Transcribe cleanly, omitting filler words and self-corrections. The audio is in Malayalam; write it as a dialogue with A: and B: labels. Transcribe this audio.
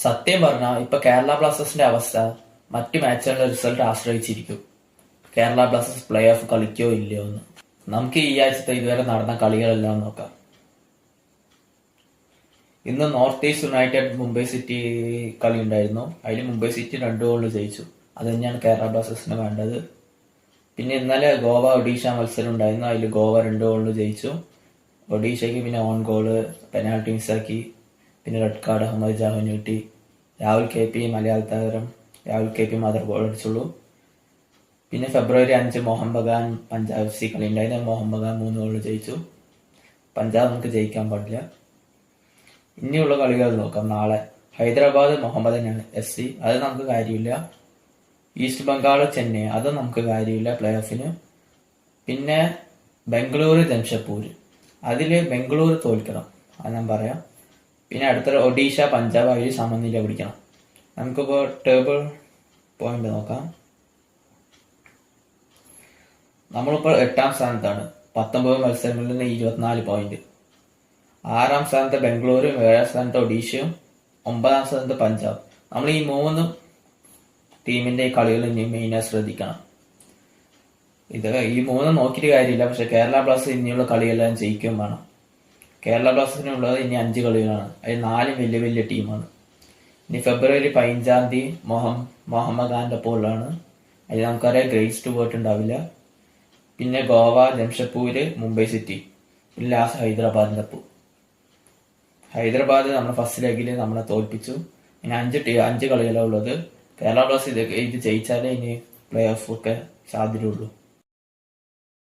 A: സത്യം പറഞ്ഞാൽ ഇപ്പൊ കേരള ബ്ലാസ്റ്റേഴ്സിന്റെ അവസ്ഥ മറ്റു മാച്ചുകളുടെ റിസൾട്ട് ആശ്രയിച്ചിരിക്കും. കേരള ബ്ലാസ്റ്റേഴ്സ് പ്ലേ ഓഫ് കളിക്കോ ഇല്ലയോ എന്ന്. നമുക്ക് ഈ ആഴ്ചത്തെ ഇതുവരെ നടന്ന കളികളെല്ലാം നോക്കാം. ഇന്ന് north east United Mumbai city കളി ഉണ്ടായിരുന്നു. അതിൽ മുംബൈ സിറ്റി 2 ഗോളിന് ജയിച്ചു. അത് തന്നെയാണ് കേരള ബ്ലാസ്റ്റേഴ്സിന് വേണ്ടത്. പിന്നെ ഇന്നലെ ഗോവ ഒഡീഷ മത്സരം ഉണ്ടായിരുന്നു. അതിൽ ഗോവ 2 ഗോളിന് ജയിച്ചു. ഒഡീഷയ്ക്ക് പിന്നെ ഓൺ ഗോള്, പെനാൽറ്റി മിസ്സാക്കി, പിന്നെ റെഡ് കാർഡ് അഹമ്മദ് ജാഹുവിന് കിട്ടി. രാഹുൽ കെ പി മലയാള താരം രാഹുൽ കെ പി മാത്രം ഗോൾ അടിച്ചുള്ളൂ. പിന്നെ ഫെബ്രുവരി 5 മോഹൻ ബഗാൻ പഞ്ചാബ് FC കളി ഉണ്ടായിരുന്നു. മോഹൻ ബഗാൻ 3 ഗോളിന് ജയിച്ചു. പഞ്ചാബ് നമുക്ക് ജയിക്കാൻ പാടില്ല. ഇനിയുള്ള കളികൾ നോക്കാം. നാളെ ഹൈദരാബാദ് മുഹമ്മദൻ FC, അത് നമുക്ക് കാര്യമില്ല. ഈസ്റ്റ് ബംഗാൾ ചെന്നൈ, അത് നമുക്ക് കാര്യമില്ല പ്ലേ ഓഫിന്. പിന്നെ ബംഗളൂരു ജംഷഡ്പൂർ, അതിൽ ബംഗളൂരു തോൽക്കണം, അത് ഞാൻ പറയാം. പിന്നെ അടുത്ത ഒഡീഷ പഞ്ചാബ്, അതിൽ സമനില പിടിക്കണം. നമുക്കിപ്പോൾ ടേബിൾ പോയിന്റ് നോക്കാം. നമ്മളിപ്പോൾ 8ാം സ്ഥാനത്താണ്. 19 മത്സരങ്ങളിൽ നിന്ന് 24 പോയിന്റ്. 6ാം സ്ഥാനത്ത് ബംഗളൂരു, 7ാം സ്ഥാനത്ത് ഒഡീഷയും, 9ാം സ്ഥാനത്ത് പഞ്ചാബ്. നമ്മൾ ഈ 3 ടീമിന്റെ കളികൾ ഇനി മെയിനായി ശ്രദ്ധിക്കണം. ഈ 3 നോക്കിയിട്ട് കാര്യമില്ല. പക്ഷെ കേരള ബ്ലാസ്റ്റേഴ്സ് ഇനിയുള്ള കളിയെല്ലാം ജയിക്കുകയും വേണം. കേരള ബ്ലാസ്റ്റേഴ്സിനുള്ളത് ഇനി 5 കളികളാണ്. അതിൽ 4 വലിയ വലിയ ടീമാണ്. ഇനി ഫെബ്രുവരി 15 മുഹമ്മദാന്റെ പോലാണ്. അതിൽ നമുക്കറിയാം ഗ്രേസ് 2 പോയിട്ടുണ്ടാവില്ല. പിന്നെ ഗോവ, ജംഷഡ്പൂര്, മുംബൈ സിറ്റി, പിന്നെ ലാസ്റ്റ് ഹൈദരാബാദിന്റെ പോ. ഹൈദരാബാദ് നമ്മുടെ ഫസ്റ്റ് ലെഗിൽ നമ്മളെ തോൽപ്പിച്ചു. ഇനി 5 കളികളാണ് ഉള്ളത്. കേരള ബ്ലാസ്റ്റേഴ്സ് ഇത് ജയിച്ചാലേ ഇനി പ്ലേ ഓഫ് ഒക്കെ സാധ്യതയുള്ളൂ.